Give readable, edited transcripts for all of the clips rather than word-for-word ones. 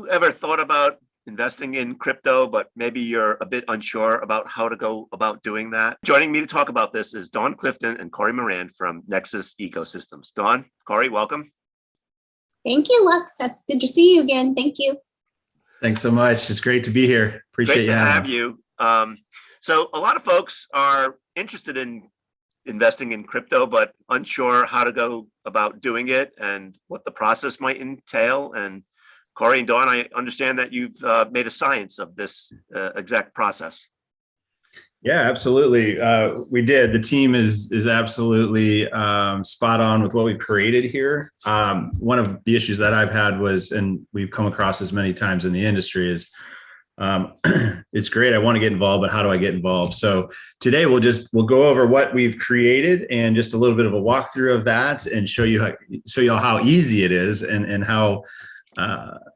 you ever thought about investing in crypto, but maybe you're a bit unsure about how to go about doing that? Joining me to talk about this is Dawn Clifton and Corey Moran from Nexus Ecosystems. Dawn, Corey, welcome. Thank you, Luck. That's good to see you again. Thank you. Thanks so much. It's great to be here. Appreciate Great to have you. So a lot of folks are interested in investing in crypto, but unsure how to go about doing it and what the process might entail. And Corey and Dawn, I understand that you've made a science of this exact process. Yeah, absolutely. We did. The team is absolutely spot on with what we've created here. One of the issues that I've had was, and we've come across as many times in the industry, is it's great. I want to get involved, but how do I get involved? So today we'll go over what we've created and just a little bit of a walkthrough of that, and show you how easy it is and how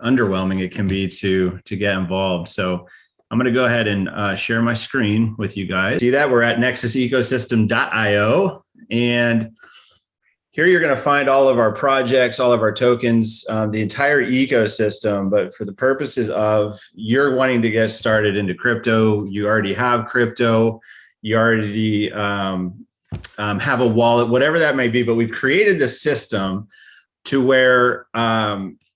underwhelming it can be to get involved. So I'm going to go ahead and share my screen with you guys. See that? We're at Nexus Ecosystem Io, and here you're going to find all of our projects, all of our tokens, the entire ecosystem. But for the purposes of you're wanting to get started into crypto, you already have crypto, you already have a wallet, whatever that may be. But we've created the system to where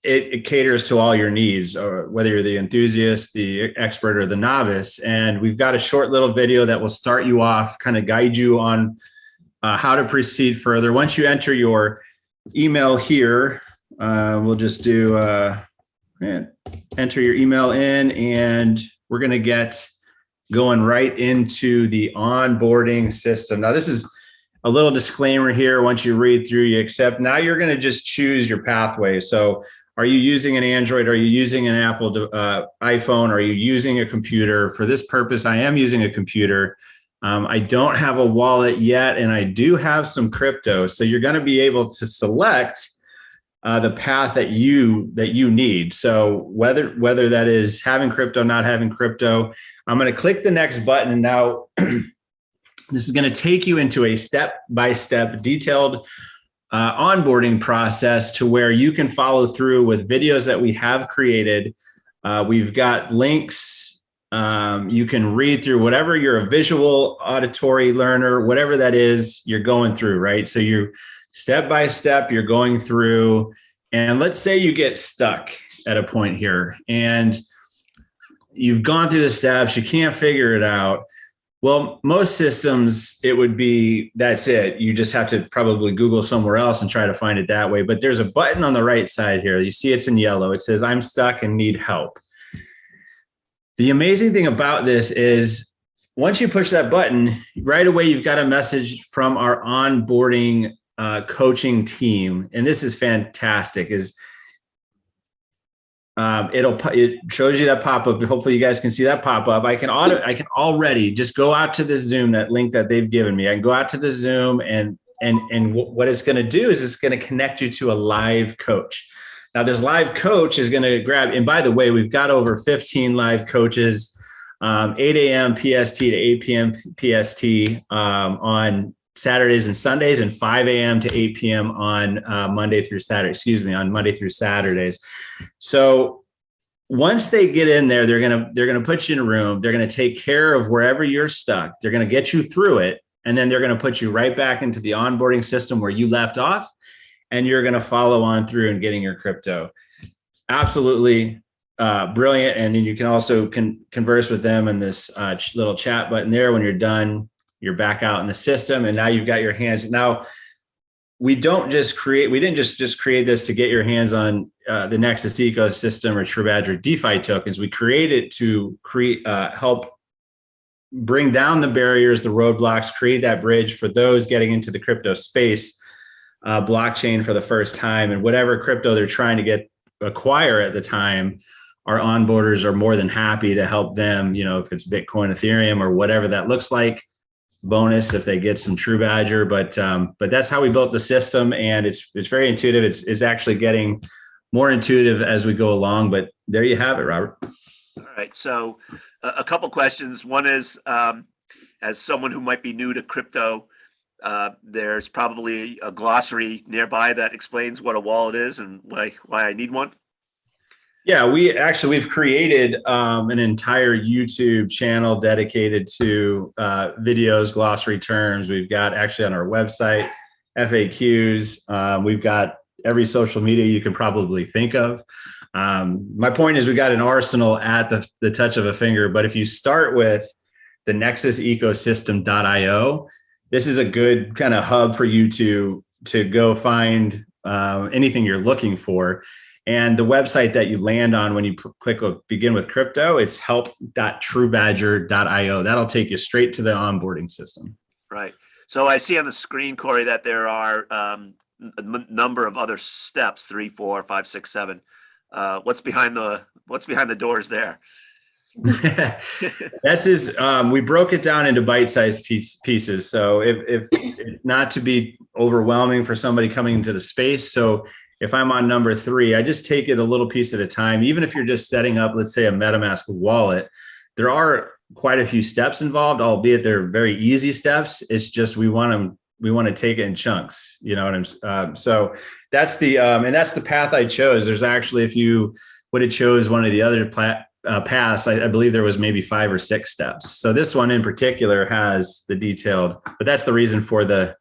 it caters to all your needs, or whether you're the enthusiast, the expert, or the novice. And we've got a short little video that will start you off, kind of guide you on how to proceed further. Once you enter your email here, we'll just do enter your email in, and we're going to get going right into the onboarding system. Now, this is a little disclaimer here. Once you read through, you accept. Now you're going to just choose your pathway. So are you using an Android? Are you using an Apple iPhone? Are you using a computer? For this purpose, I am using a computer. I don't have a wallet yet, and I do have some crypto. So you're going to be able to select the path that you need. So whether that is having crypto, not having crypto, I'm going to click the next button. Now, this is going to take you into a step-by-step detailed onboarding process to where you can follow through with videos that we have created. We've got links. You can read through whatever you're a visual, auditory learner, whatever that is, you're going through, right? So you're step by step, you're going through, and let's say you get stuck at a point here and you've gone through the steps, you can't figure it out. Well, most systems, it would be, that's it. You just have to probably Google somewhere else and try to find it that way. But there's a button on the right side here. You see it's in yellow. It says, I'm stuck and need help. The amazing thing about this is once you push that button, right away, you've got a message from our onboarding coaching team. And this is fantastic. It shows you that pop-up. Hopefully you guys can see that pop-up. I can already just go out to the Zoom, that link that they've given me. I can go out to the Zoom, and what it's going to do is it's going to connect you to a live coach. Now, this live coach is going to grab, and by the way, we've got over 15 live coaches, 8 a.m. PST to 8 p.m. PST on Saturdays and Sundays, and 5 a.m. to 8 p.m. on Monday through Saturdays. So once they get in there, they're gonna put you in a room. They're gonna take care of wherever you're stuck. They're gonna get you through it, and then they're gonna put you right back into the onboarding system where you left off, and you're gonna follow on through and getting your crypto. Absolutely brilliant. And then you can also converse with them in this little chat button there. When you're done, you're back out in the system, and now you've got your hands. Now, we didn't just create this to get your hands on the Nexus ecosystem or True Badger DeFi tokens. We created to help bring down the barriers, the roadblocks, create that bridge for those getting into the crypto space, blockchain for the first time, and whatever crypto they're trying to acquire at the time. Our onboarders are more than happy to help them, if it's Bitcoin, Ethereum, or whatever that looks like. Bonus if they get some True Badger, but that's how we built the system, and it's very intuitive. It's actually getting more intuitive as we go along, but there you have it, Robert. All right, so a couple questions. One is, as someone who might be new to crypto, there's probably a glossary nearby that explains what a wallet is and why I need one. Yeah, we've created an entire YouTube channel dedicated to videos, glossary terms. We've got actually on our website FAQs. We've got every social media you can probably think of. My point is we got an arsenal at the touch of a finger, but if you start with the Nexus Ecosystem Io, this is a good kind of hub for you to go find anything you're looking for. And the website that you land on when you click begin with crypto, it's help.truebadger.io. That'll take you straight to the onboarding system. Right. So I see on the screen, Corey, that there are a number of other steps, 3, 4, 5, 6, 7. What's behind the doors there? That's we broke it down into bite-sized pieces. So if not to be overwhelming for somebody coming into the space. So if I'm on number 3, I just take it a little piece at a time. Even if you're just setting up, let's say, a MetaMask wallet, there are quite a few steps involved, albeit they're very easy steps. It's just we want to take it in chunks. You know what I'm so that's and that's the path I chose. There's actually, if you would have chose one of the other paths, I believe there was maybe 5 or 6 steps. So this one in particular has the detailed, but that's the reason for the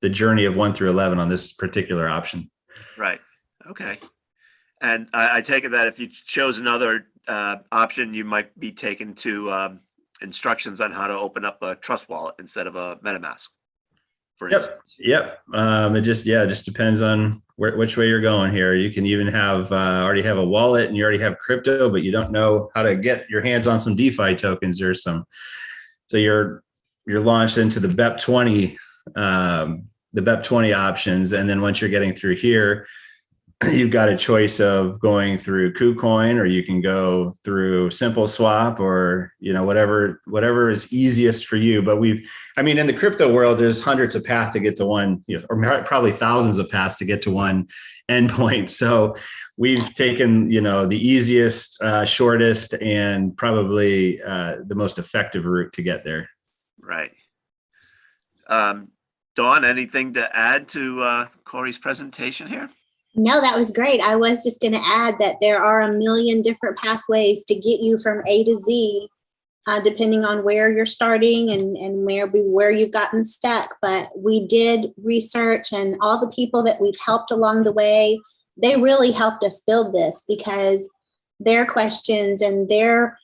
journey of 1 through 11 on this particular option. Right. Okay. And I take it that if you chose another option, you might be taken to instructions on how to open up a Trust wallet instead of a MetaMask, for instance. Yep. It just depends on which way you're going here. You can even have already have a wallet and you already have crypto, but you don't know how to get your hands on some DeFi tokens or some. So you're launched into the BEP20. The BEP20 options. And then once you're getting through here, you've got a choice of going through KuCoin, or you can go through Simple Swap, or, whatever is easiest for you. But in the crypto world, there's hundreds of paths to get to one, or probably thousands of paths to get to one endpoint. So we've taken, the easiest, shortest, and probably the most effective route to get there. Right. Dawn, anything to add to Corey's presentation here? No, that was great. I was just going to add that there are a million different pathways to get you from A to Z, depending on where you're starting and where you've gotten stuck. But we did research, and all the people that we've helped along the way, they really helped us build this, because their questions and their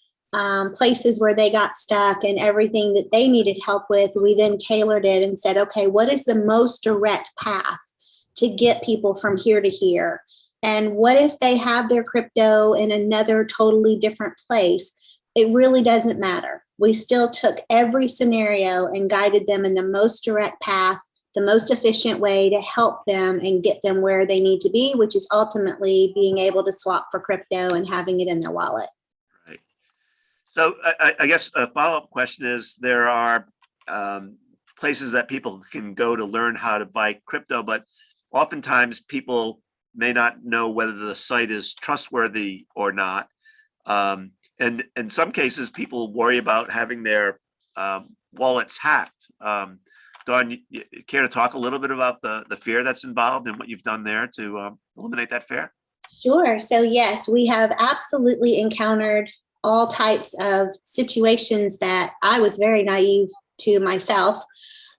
places where they got stuck and everything that they needed help with, we then tailored it and said, okay, what is the most direct path to get people from here to here? And what if they have their crypto in another totally different place? It really doesn't matter. We still took every scenario and guided them in the most direct path, the most efficient way to help them and get them where they need to be, which is ultimately being able to swap for crypto and having it in their wallet. So I guess a follow-up question is, there are places that people can go to learn how to buy crypto, but oftentimes people may not know whether the site is trustworthy or not. And in some cases, people worry about having their wallets hacked. Dawn, you care to talk a little bit about the fear that's involved and what you've done there to eliminate that fear? Sure. So yes, we have absolutely encountered all types of situations that I was very naive to myself,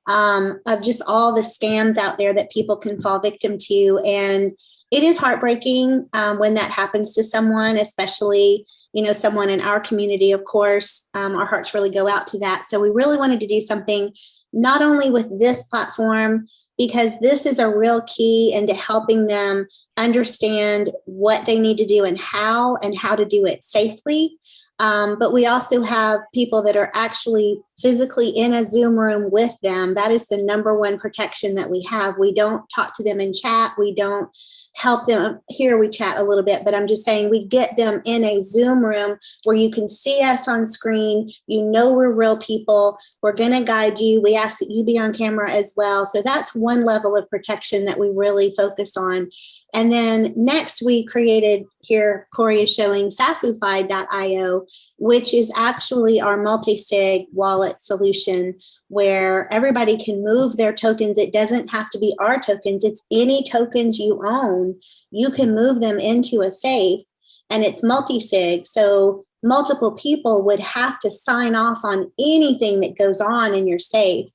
of just all the scams out there that people can fall victim to. And it is heartbreaking when that happens to someone, especially, someone in our community. Of course, our hearts really go out to that. So we really wanted to do something not only with this platform, because this is a real key into helping them understand what they need to do and how to do it safely. But we also have people that are actually physically in a Zoom room with them. That is the number one protection that we have. We don't talk to them in chat. We don't help them. Here we chat a little bit, but I'm just saying we get them in a Zoom room where you can see us on screen. We're real people. We're going to guide you. We ask that you be on camera as well. So that's one level of protection that we really focus on. And then next we created, here Corey is showing Safu.io, which is actually our multi-sig wallet solution where everybody can move their tokens. It doesn't have to be our tokens. It's any tokens you own. You can move them into a safe and it's multi-sig. So multiple people would have to sign off on anything that goes on in your safe.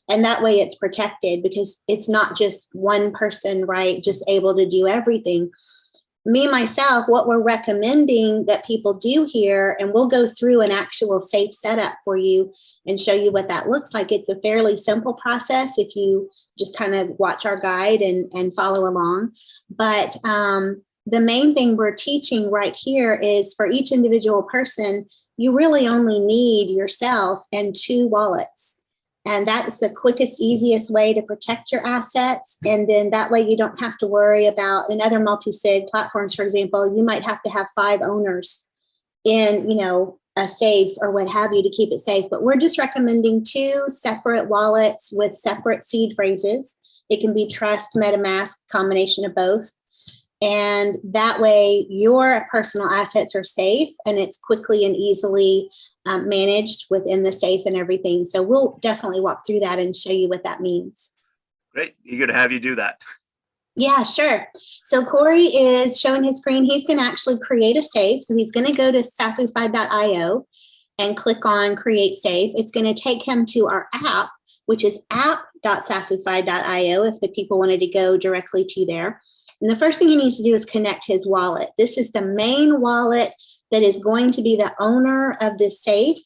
And that way it's protected because it's not just one person, right, just able to do everything. Me, myself, what we're recommending that people do here, and we'll go through an actual safe setup for you and show you what that looks like. It's a fairly simple process if you just kind of watch our guide and follow along. But the main thing we're teaching right here is for each individual person, you really only need yourself and 2 wallets. And that's the quickest, easiest way to protect your assets. And then that way you don't have to worry about, in other multi-sig platforms, for example, you might have to have 5 owners in, a safe or what have you to keep it safe. But we're just recommending 2 separate wallets with separate seed phrases. It can be Trust, MetaMask, combination of both. And that way your personal assets are safe and it's quickly and easily managed within the safe and everything. So we'll definitely walk through that and show you what that means. Great. Eager to have you do that. Yeah, sure. So Corey is showing his screen. He's going to actually create a safe. So he's going to go to Safu.io and click on create safe. It's going to take him to our app, which is app.safu.io if the people wanted to go directly to there. And the first thing he needs to do is connect his wallet. This is the main wallet that is going to be the owner of this safe.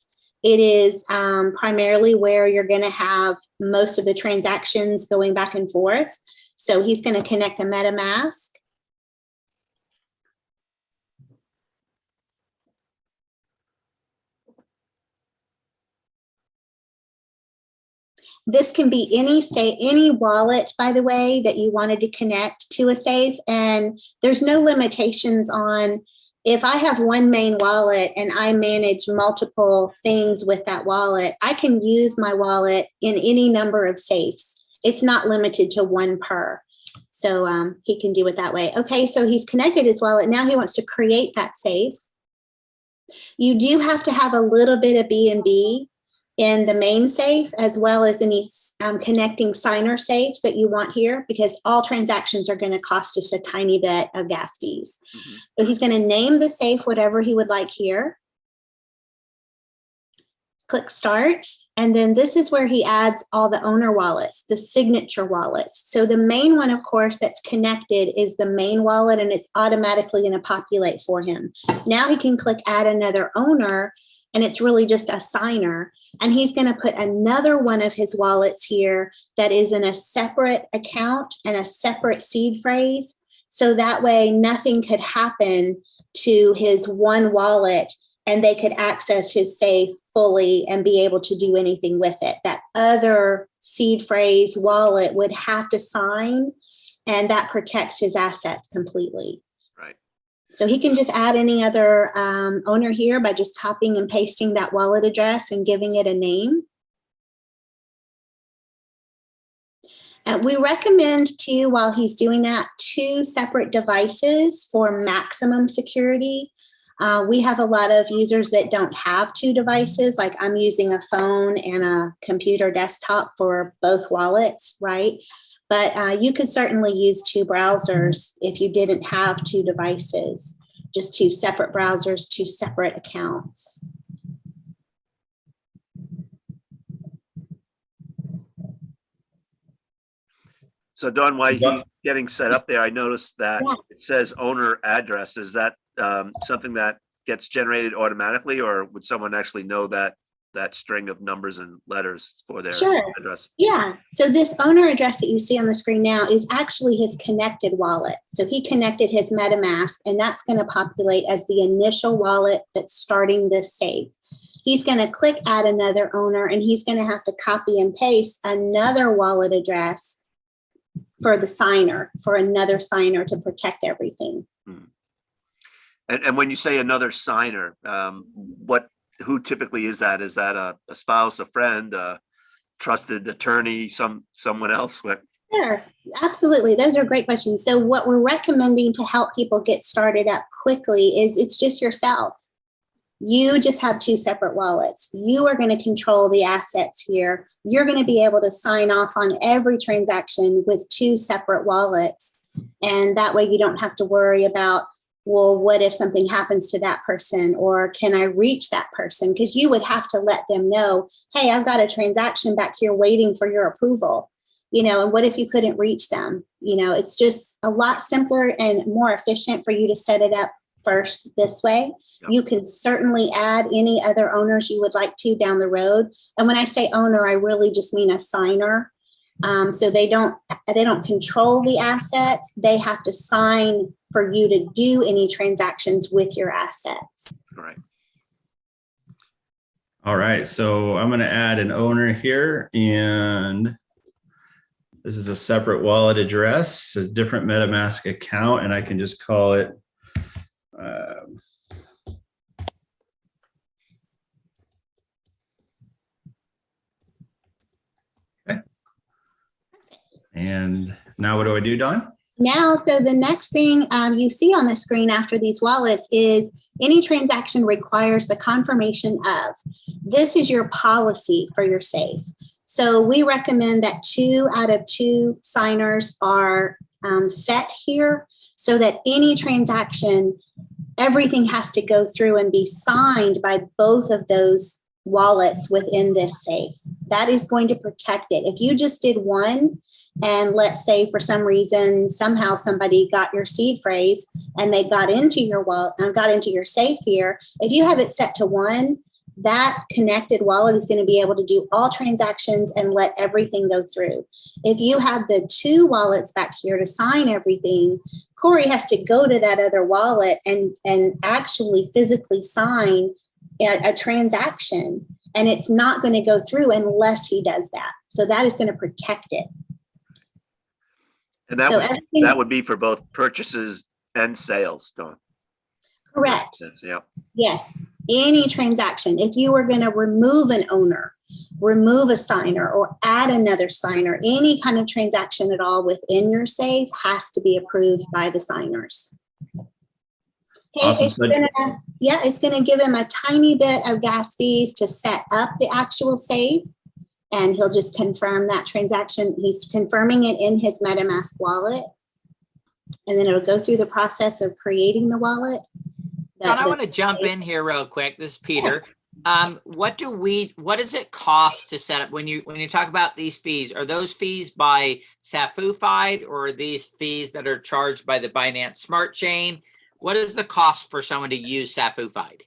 It is primarily where you're going to have most of the transactions going back and forth. So he's going to connect a MetaMask. This can be any wallet, by the way, that you wanted to connect to a safe. And there's no limitations on if I have one main wallet and I manage multiple things with that wallet, I can use my wallet in any number of safes. It's not limited to 1 per. So he can do it that way. Okay, so he's connected his wallet. Now he wants to create that safe. You do have to have a little bit of BNB in the main safe, as well as any connecting signer safes that you want here, because all transactions are going to cost us a tiny bit of gas fees. Mm-hmm. So he's going to name the safe whatever he would like here. Click start. And then this is where he adds all the owner wallets, the signature wallets. So the main one, of course, that's connected is the main wallet, and it's automatically going to populate for him. Now he can click add another owner, and it's really just a signer. And he's going to put another one of his wallets here that is in a separate account and a separate seed phrase. So that way nothing could happen to his one wallet and they could access his safe fully and be able to do anything with it. That other seed phrase wallet would have to sign, and that protects his assets completely. Right. So he can just add any other owner here by just copying and pasting that wallet address and giving it a name. And we recommend too, while he's doing that, 2 separate devices for maximum security. We have a lot of users that don't have 2 devices, like I'm using a phone and a computer desktop for both wallets, right? But you could certainly use 2 browsers if you didn't have 2 devices, just 2 separate browsers, 2 separate accounts. So Dawn, while he's getting set up there, I noticed that it says owner address. Is that something that gets generated automatically, or would someone actually know that string of numbers and letters for their address? Yeah. So this owner address that you see on the screen now is actually his connected wallet. So he connected his MetaMask, and that's going to populate as the initial wallet that's starting this safe. He's going to click add another owner, and he's going to have to copy and paste another wallet address for the signer, for another signer to protect everything. And when you say another signer, who typically is that? Is that a spouse, a friend, a trusted attorney, someone else? Sure, absolutely. Those are great questions. So what we're recommending to help people get started up quickly is it's just yourself. You just have 2 separate wallets. You are going to control the assets here. You're going to be able to sign off on every transaction with 2 separate wallets. And that way you don't have to worry about well, what if something happens to that person, or can I reach that person? Because you would have to let them know, hey, I've got a transaction back here waiting for your approval, and what if you couldn't reach them? It's just a lot simpler and more efficient for you to set it up first this way. Yep. You can certainly add any other owners you would like to down the road. And when I say owner, I really just mean a signer. So they don't control the assets. They have to sign for you to do any transactions with your assets. Right. All right. So I'm going to add an owner here, and this is a separate wallet address, a different MetaMask account, and I can just call it okay. And now what do I do, Dawn? Now, so the next thing you see on the screen after these wallets is any transaction requires the confirmation of. This is your policy for your safe. So we recommend that 2 out of 2 signers are set here, so that any transaction, everything has to go through and be signed by both of those wallets within this safe. That is going to protect it. If you just did one, and let's say for some reason, somehow somebody got your seed phrase and they got into your wallet and got into your safe here, if you have it set to one, that connected wallet is going to be able to do all transactions and let everything go through. If you have the 2 wallets back here to sign everything, Corey has to go to that other wallet and actually physically sign a transaction, and it's not going to go through unless he does that. So that is going to protect it. And that would be for both purchases and sales, Dawn. Correct. Yeah. Yes. Any transaction. If you were going to remove an owner, remove a signer, or add another signer, any kind of transaction at all within your safe has to be approved by the signers. Okay, Awesome. it's going to give him a tiny bit of gas fees to set up the actual safe, and he'll just confirm that transaction. He's confirming it in his MetaMask wallet, and then it'll go through the process of creating the wallet. John, I want to jump in here real quick. This is Peter. What does it cost to set up when you talk about these fees? Are those fees by Safu Fide, or are these fees that are charged by the Binance Smart Chain? What is the cost for someone to use Safu Fide?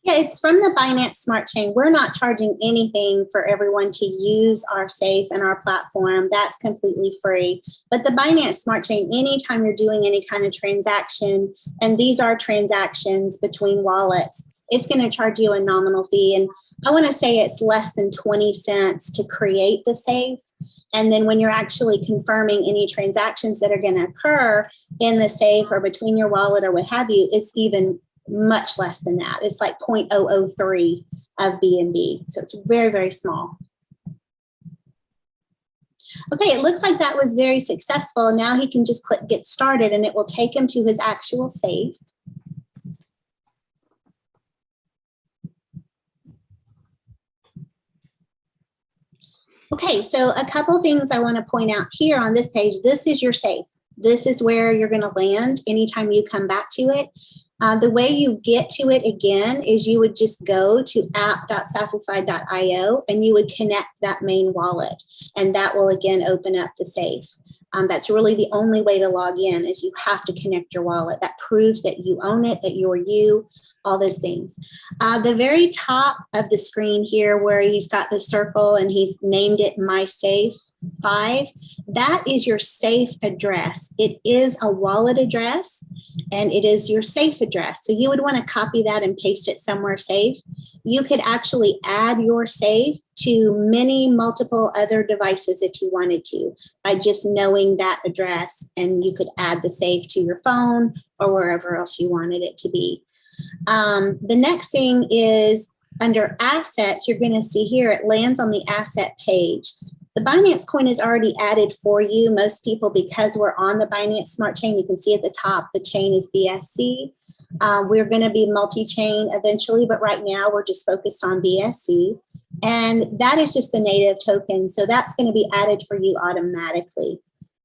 Yeah, it's from the Binance Smart Chain. We're not charging anything for everyone to use our safe and our platform. That's completely free. But the Binance Smart Chain, anytime you're doing any kind of transaction, and these are transactions between wallets, it's going to charge you a nominal fee. And I want to say it's less than 20 cents to create the safe. And then when you're actually confirming any transactions that are going to occur in the safe or between your wallet or what have you, it's even much less than that. It's like 0.003 of BNB. So it's very, very small. Okay, it looks like that was very successful. Now he can just click get started, and it will take him to his actual safe. Okay, so a couple things I want to point out here on this page. This is your safe. This is where you're going to land anytime you come back to it. The way you get to it again is you would just go to app.safufide.io and you would connect that main wallet, and that will again open up the safe. That's really the only way to log in, is you have to connect your wallet. That proves that you own it, that you're you, all those things. The very top of the screen here where he's got the circle and he's named it My Safe 5, that is your safe address. It is a wallet address and it is your safe address. So you would want to copy that and paste it somewhere safe. You could actually add your safe to multiple other devices if you wanted to, by just knowing that address, and you could add the safe to your phone or wherever else you wanted it to be. The next thing is under assets, you're going to see here, it lands on the asset page. The Binance coin is already added for you. Most people, because we're on the Binance Smart Chain, you can see at the top, the chain is BSC. We're going to be multi-chain eventually, but right now we're just focused on BSC. And that is just a native token. So that's going to be added for you automatically.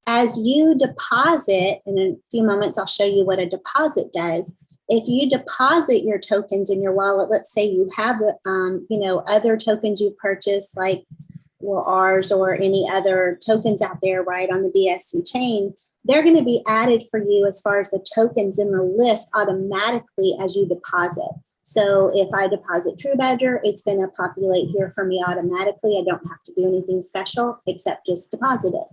As you deposit, in a few moments, I'll show you what a deposit does. If you deposit your tokens in your wallet, let's say you have, other tokens you've purchased, like ours or any other tokens out there, right, on the BSC chain, they're going to be added for you as far as the tokens in the list automatically as you deposit. So if I deposit True Badger, it's going to populate here for me automatically. I don't have to do anything special except just deposit it.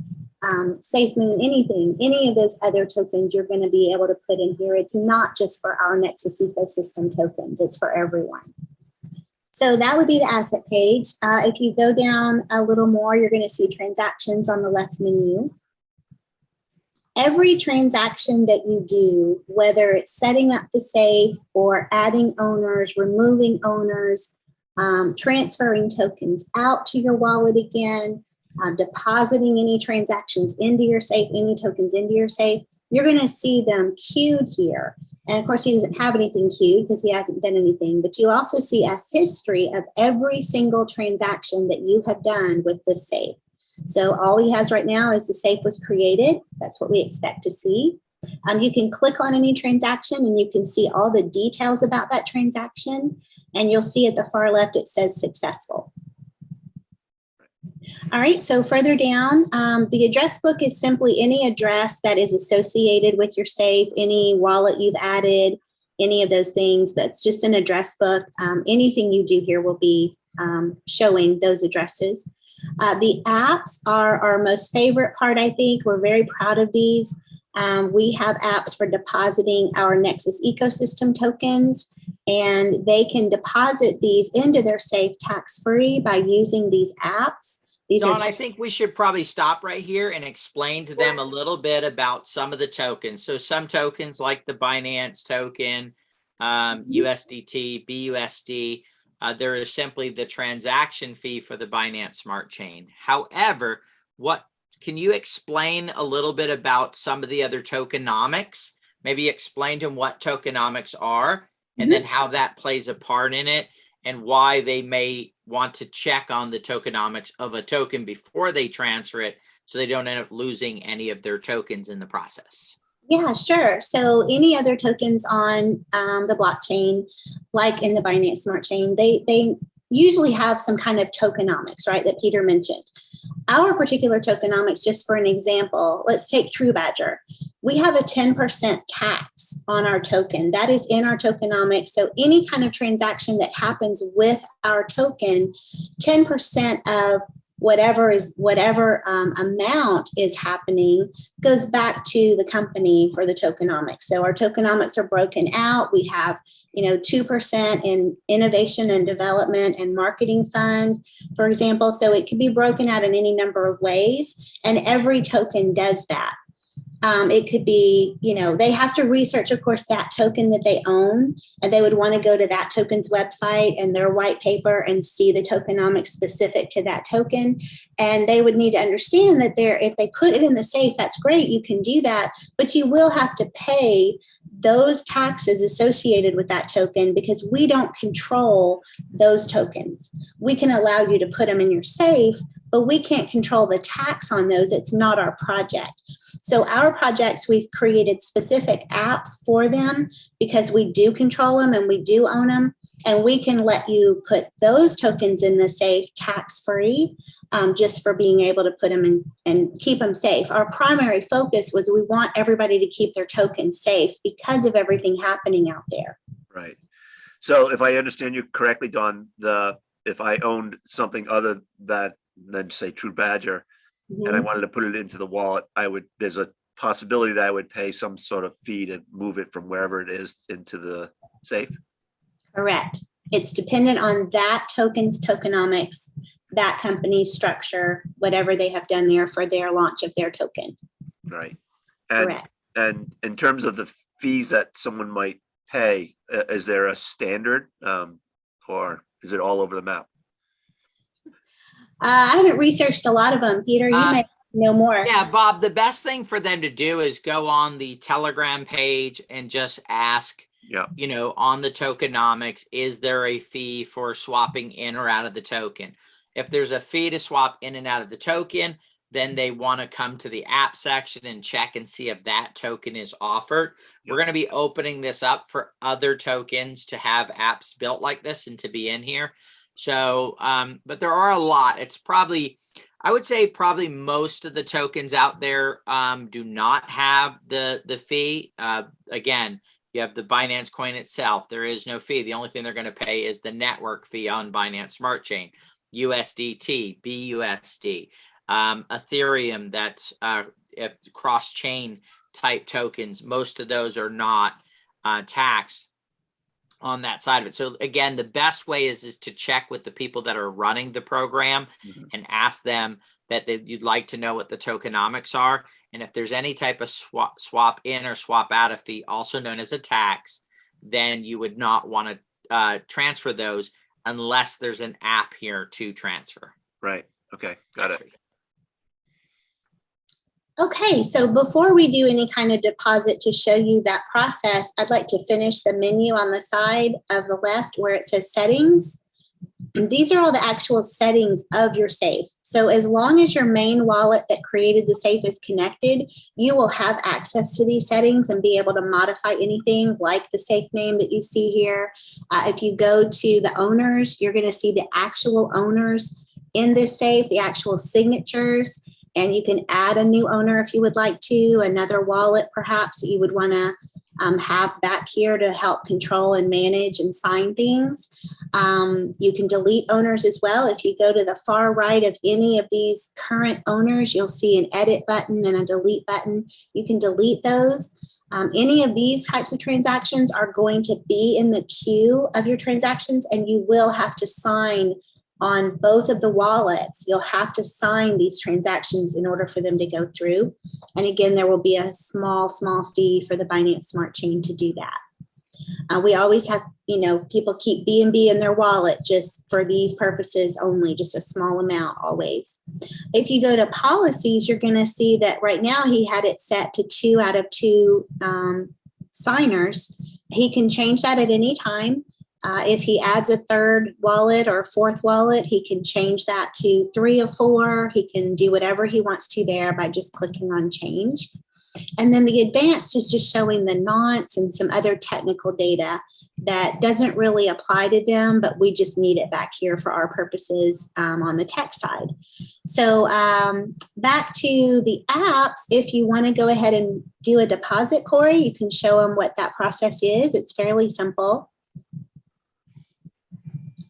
Safe Moon, anything, any of those other tokens you're going to be able to put in here. It's not just for our Nexus Ecosystem tokens, it's for everyone. So that would be the asset page. If you go down a little more, you're going to see transactions on the left menu. Every transaction that you do, whether it's setting up the safe or adding owners, removing owners, transferring tokens out to your wallet again, depositing any transactions into your safe, any tokens into your safe, you're going to see them queued here. And of course, he doesn't have anything queued because he hasn't done anything, but you also see a history of every single transaction that you have done with this safe. So all he has right now is the safe was created. That's what we expect to see. You can click on any transaction and you can see all the details about that transaction. And you'll see at the far left, it says successful. All right, so further down, the address book is simply any address that is associated with your safe, any wallet you've added, any of those things. That's just an address book. Anything you do here will be showing those addresses. The apps are our most favorite part, I think. We're very proud of these. We have apps for depositing our Nexus Ecosystem tokens, and they can deposit these into their safe tax-free by using these apps. Dawn, I think we should probably stop right here and explain to them a little bit about some of the tokens. So some tokens like the Binance token, USDT, BUSD, there is simply the transaction fee for the Binance Smart Chain. However, can you explain a little bit about some of the other tokenomics? Maybe explain to them what tokenomics are and then how that plays a part in it and why they may want to check on the tokenomics of a token before they transfer it so they don't end up losing any of their tokens in the process. Yeah, sure. So any other tokens on the blockchain, like in the Binance Smart Chain, they usually have some kind of tokenomics, right, that Peter mentioned. Our particular tokenomics, just for an example, let's take True Badger. We have a 10% tax on our token. That is in our tokenomics. So any kind of transaction that happens with our token, 10% of whatever amount is happening goes back to the company for the tokenomics. So our tokenomics are broken out. We have 2% in innovation and development and marketing fund, for example. So it could be broken out in any number of ways, and every token does that. It could be, they have to research, of course, that token that they own, and they would want to go to that token's website and their white paper and see the tokenomics specific to that token. And they would need to understand that if they put it in the safe, that's great, you can do that, but you will have to pay those taxes associated with that token because we don't control those tokens. We can allow you to put them in your safe, but we can't control the tax on those. It's not our project. So our projects, we've created specific apps for them because we do control them and we do own them. And we can let you put those tokens in the safe tax-free just for being able to put them in and keep them safe. Our primary focus was we want everybody to keep their tokens safe because of everything happening out there. Right. So if I understand you correctly, Dawn, if I owned something other than say True Badger, and I wanted to put it into the wallet, there's a possibility that I would pay some sort of fee to move it from wherever it is into the safe. Correct. It's dependent on that token's tokenomics, that company's structure, whatever they have done there for their launch of their token. Right. Correct. And in terms of the fees that someone might pay, is there a standard or is it all over the map? I haven't researched a lot of them. Peter, you may know more. Yeah, Bob, the best thing for them to do is go on the Telegram page and just ask, on the tokenomics, is there a fee for swapping in or out of the token? If there's a fee to swap in and out of the token, then they want to come to the app section and check and see if that token is offered. We're going to be opening this up for other tokens to have apps built like this and to be in here. So, but there are a lot. It's probably, I would say probably most of the tokens out there do not have the fee. Again, you have the Binance coin itself. There is no fee. The only thing they're going to pay is the network fee on Binance Smart Chain, USDT, BUSD, Ethereum. That's cross-chain type tokens. Most of those are not taxed on that side of it. So again, the best way is to check with the people that are running the program and ask them that you'd like to know what the tokenomics are. And if there's any type of swap in or swap out of fee, also known as a tax, then you would not want to transfer those unless there's an app here to transfer. Right. Okay. Got it. Okay, so before we do any kind of deposit to show you that process, I'd like to finish the menu on the side of the left where it says settings. And these are all the actual settings of your safe. So as long as your main wallet that created the safe is connected, you will have access to these settings and be able to modify anything like the safe name that you see here. If you go to the owners, you're going to see the actual owners in this safe, the actual signatures. And you can add a new owner if you would like to, another wallet perhaps that you would want to have back here to help control and manage and sign things. You can delete owners as well. If you go to the far right of any of these current owners, you'll see an edit button and a delete button. You can delete those. Any of these types of transactions are going to be in the queue of your transactions, and you will have to sign on both of the wallets. You'll have to sign these transactions in order for them to go through. And again, there will be a small fee for the Binance Smart Chain to do that. We always have, people keep BNB in their wallet just for these purposes only, just a small amount always. If you go to policies, you're going to see that right now he had it set to 2 out of 2 signers. He can change that at any time. If he adds a third wallet or a fourth wallet, he can change that to 3 or 4. He can do whatever he wants to there by just clicking on change. And then the advanced is just showing the nonce and some other technical data that doesn't really apply to them, but we just need it back here for our purposes on the tech side. So back to the apps, if you want to go ahead and do a deposit, Corey, you can show them what that process is. It's fairly simple.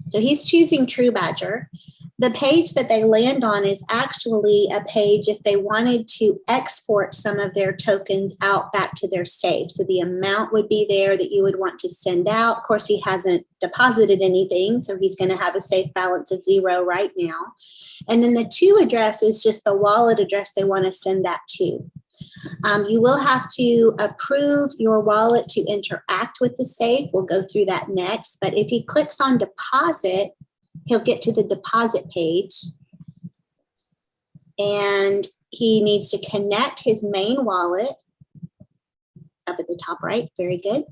So he's choosing True Badger. The page that they land on is actually a page if they wanted to export some of their tokens out back to their safe. So the amount would be there that you would want to send out. Of course, he hasn't deposited anything, so he's going to have a safe balance of 0 right now. And then the to address is just the wallet address they want to send that to. You will have to approve your wallet to interact with the safe. We'll go through that next. But if he clicks on deposit, he'll get to the deposit page. And he needs to connect his main wallet up at the top right. Very good.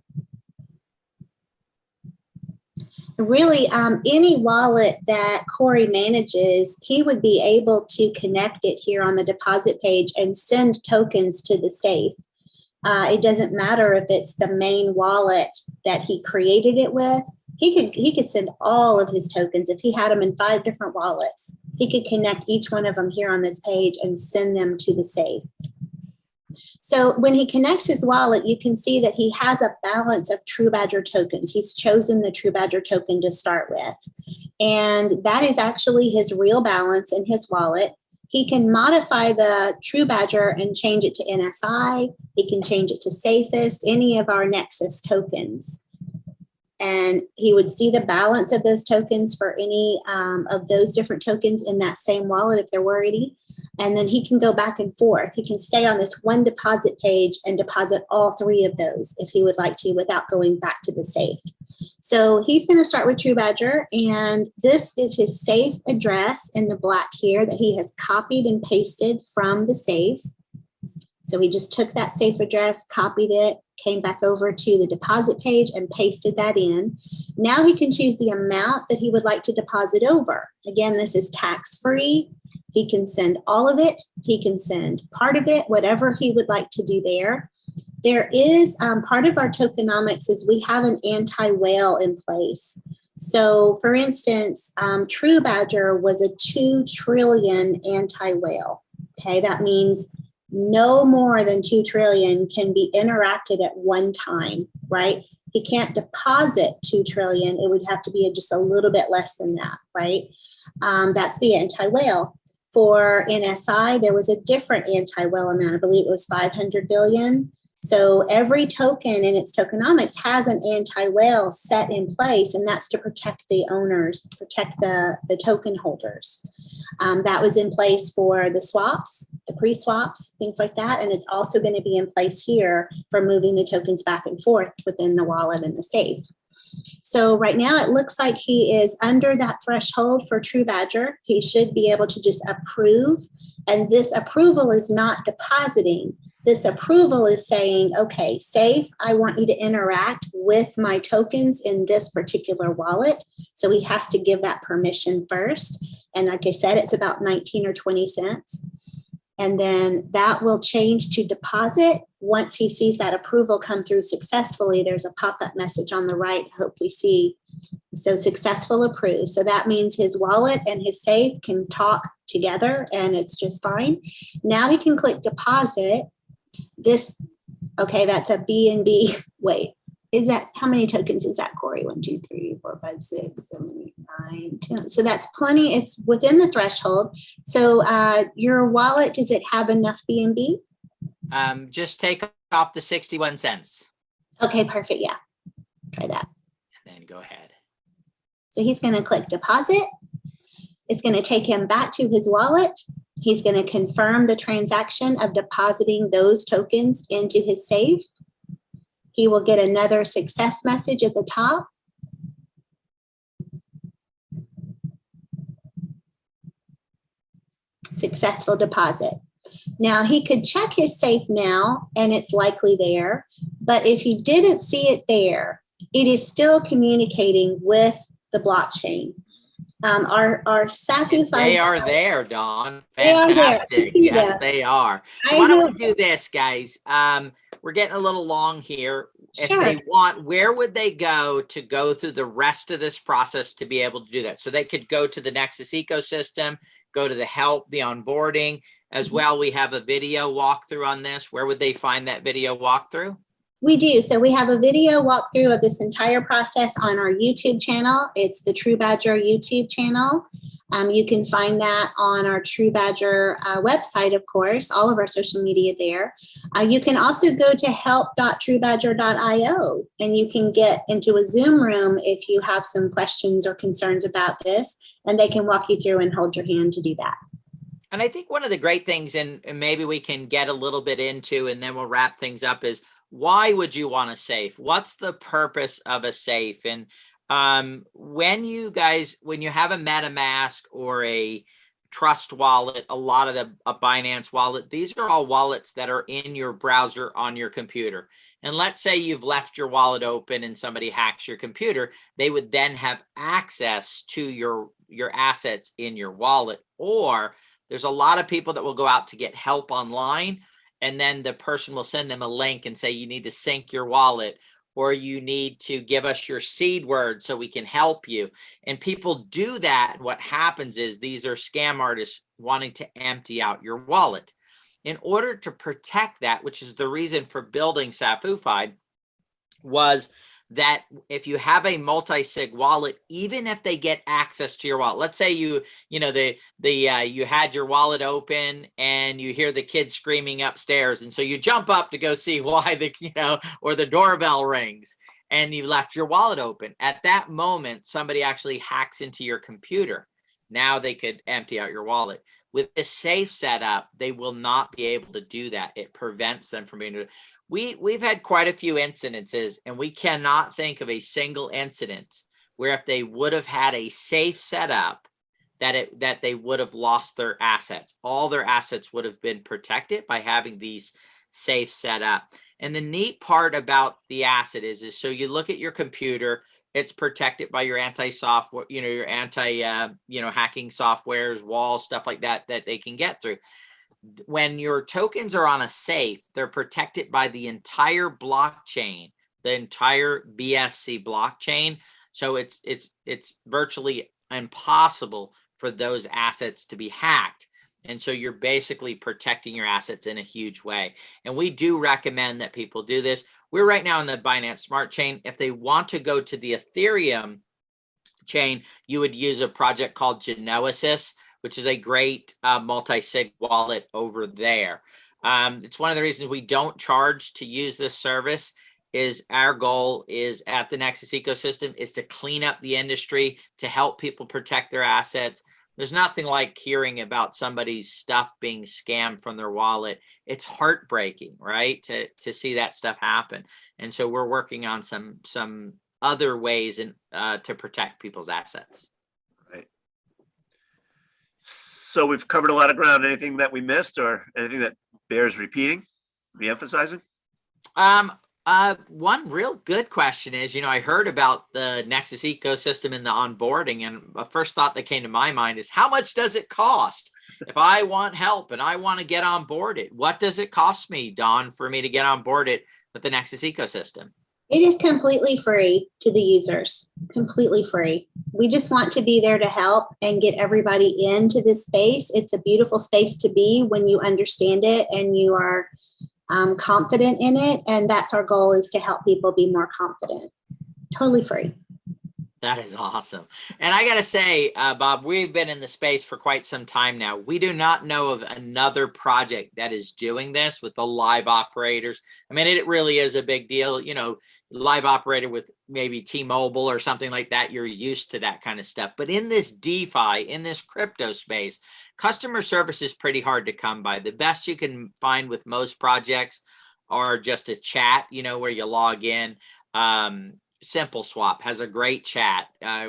Really, any wallet that Corey manages, he would be able to connect it here on the deposit page and send tokens to the safe. It doesn't matter if it's the main wallet that he created it with. He could send all of his tokens. If he had them in 5 different wallets, he could connect each one of them here on this page and send them to the safe. So when he connects his wallet, you can see that he has a balance of True Badger tokens. He's chosen the True Badger token to start with. And that is actually his real balance in his wallet. He can modify the True Badger and change it to NSI. He can change it to Safest, any of our Nexus tokens. And he would see the balance of those tokens for any of those different tokens in that same wallet if there were any. And then he can go back and forth. He can stay on this one deposit page and deposit all 3 of those if he would like to without going back to the safe. So he's going to start with True Badger, and this is his safe address in the black here that he has copied and pasted from the safe. So he just took that safe address, copied it, came back over to the deposit page and pasted that in. Now he can choose the amount that he would like to deposit over. Again, this is tax-free. He can send all of it. He can send part of it, whatever he would like to do there. There is part of our tokenomics is we have an anti-whale in place. So for instance, True Badger was a 2 trillion anti-whale. Okay, that means no more than 2 trillion can be interacted at one time, right? He can't deposit 2 trillion. It would have to be just a little bit less than that, right? That's the anti-whale. For NSI, there was a different anti-whale amount. I believe it was 500 billion. So every token in its tokenomics has an anti-whale set in place, and that's to protect the owners, protect the token holders. That was in place for the swaps, the pre-swaps, things like that. And it's also going to be in place here for moving the tokens back and forth within the wallet and the safe. So right now it looks like he is under that threshold for True Badger. He should be able to just approve. And this approval is not depositing. This approval is saying, okay, safe, I want you to interact with my tokens in this particular wallet. So he has to give that permission first. And like I said, it's about 19 or 20 cents. And then that will change to deposit. Once he sees that approval come through successfully, there's a pop-up message on the right. I hope we see. So successful approved. So that means his wallet and his safe can talk together and it's just fine. Now he can click deposit. This, okay, that's a BNB. Wait, is that, how many tokens is that, Corey? 1, 2, 3, 4, 5, 6, 7, 8, 9, 10. So that's plenty. It's within the threshold. So your wallet, does it have enough BNB? Just take off the 61 cents. Okay, perfect. Yeah, try that. And then go ahead. So he's going to click deposit. It's going to take him back to his wallet. He's going to confirm the transaction of depositing those tokens into his safe. He will get another success message at the top. Successful deposit. Now he could check his safe now and it's likely there, but if he didn't see it there, it is still communicating with the blockchain. Our Safu They are there, Dawn. Fantastic. Yes, Yeah. they are. So why don't we do this, guys? We're getting a little long here. If Sure. they want, where would they go to go through the rest of this process to be able to do that? So they could go to the Nexus ecosystem, go to the help, the onboarding as well. We have a video walkthrough on this. Where would they find that video walkthrough? We do. So we have a video walkthrough of this entire process on our YouTube channel. It's the True Badger YouTube channel. You can find that on our True Badger website, of course, all of our social media there. You can also go to help.truebadger.io and you can get into a Zoom room if you have some questions or concerns about this, and they can walk you through and hold your hand to do that. And I think one of the great things, and maybe we can get a little bit into, and then we'll wrap things up, is why would you want a safe? What's the purpose of a safe? And when you have a MetaMask or a Trust wallet, a lot of a Binance wallet, these are all wallets that are in your browser on your computer. And let's say you've left your wallet open and somebody hacks your computer, they would then have access to your assets in your wallet. Or there's a lot of people that will go out to get help online, and then the person will send them a link and say, you need to sync your wallet, or you need to give us your seed word so we can help you. And people do that. What happens is these are scam artists wanting to empty out your wallet. In order to protect that, which is the reason for building Safu Fide, was that if you have a multi-sig wallet, even if they get access to your wallet, let's say you had your wallet open and you hear the kids screaming upstairs, and so you jump up to go see why or the doorbell rings, and you left your wallet open. At that moment, somebody actually hacks into your computer. Now they could empty out your wallet. With this safe setup, they will not be able to do that. It prevents them from being able to. We've had quite a few incidences, and we cannot think of a single incident where if they would have had a safe setup, that they would have lost their assets. All their assets would have been protected by having these safe set up. And the neat part about the asset is so you look at your computer, it's protected by your anti-software, your hacking softwares, walls, stuff like that they can get through. When your tokens are on a safe, they're protected by the entire blockchain, the entire BSC blockchain. So it's virtually impossible for those assets to be hacked. And so you're basically protecting your assets in a huge way. And we do recommend that people do this. We're right now in the Binance Smart Chain. If they want to go to the Ethereum chain, you would use a project called Genosis, which is a great multi-sig wallet over there. It's one of the reasons we don't charge to use this service. Is our goal is at the Nexus ecosystem is to clean up the industry, to help people protect their assets. There's nothing like hearing about somebody's stuff being scammed from their wallet. It's heartbreaking, right? To see that stuff happen. And so we're working on some other ways to protect people's assets. Right. So we've covered a lot of ground. Anything that we missed or anything that bears repeating, re-emphasizing? One real good question is, I heard about the Nexus ecosystem and the onboarding, and the first thought that came to my mind is, how much does it cost? If I want help and I want to get onboarded, what does it cost me, Dawn, for me to get onboarded with the Nexus ecosystem? It is completely free to the users, completely free. We just want to be there to help and get everybody into this space. It's a beautiful space to be when you understand it and you are confident in it. And that's our goal, is to help people be more confident. Totally free. That is awesome. And I got to say, Bob, we've been in the space for quite some time now. We do not know of another project that is doing this with the live operators. I mean, it really is a big deal. Live operator with maybe T-Mobile or something like that. You're used to that kind of stuff. But in this DeFi, in this crypto space, customer service is pretty hard to come by. The best you can find with most projects are just a chat, where you log in. Simple Swap has a great chat.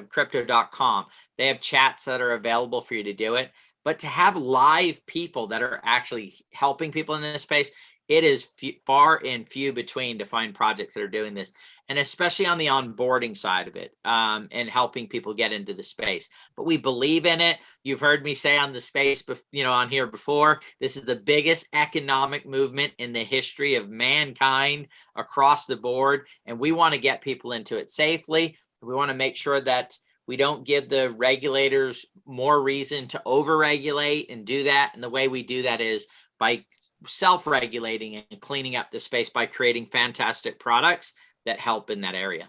Crypto.com, they have chats that are available for you to do it. But to have live people that are actually helping people in this space, it is far and few between to find projects that are doing this, and especially on the onboarding side of it, and helping people get into the space. But we believe in it. You've heard me say on the space, on here before, this is the biggest economic movement in the history of mankind across the board, and we want to get people into it safely. We want to make sure that we don't give the regulators more reason to overregulate and do that. And the way we do that is by self-regulating and cleaning up the space by creating fantastic products that help in that area.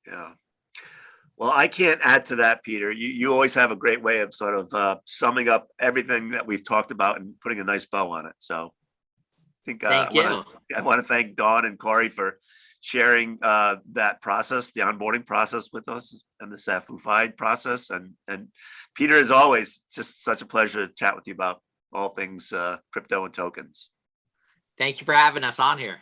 Yeah. Well, I can't add to that, Peter. You always have a great way of sort of summing up everything that we've talked about and putting a nice bow on it. So I think Thank you. I want to thank Dawn and Corey for sharing that process, the onboarding process with us, and the Safu Fide process. And Peter, as always, just such a pleasure to chat with you about all things crypto and tokens. Thank you for having us on here.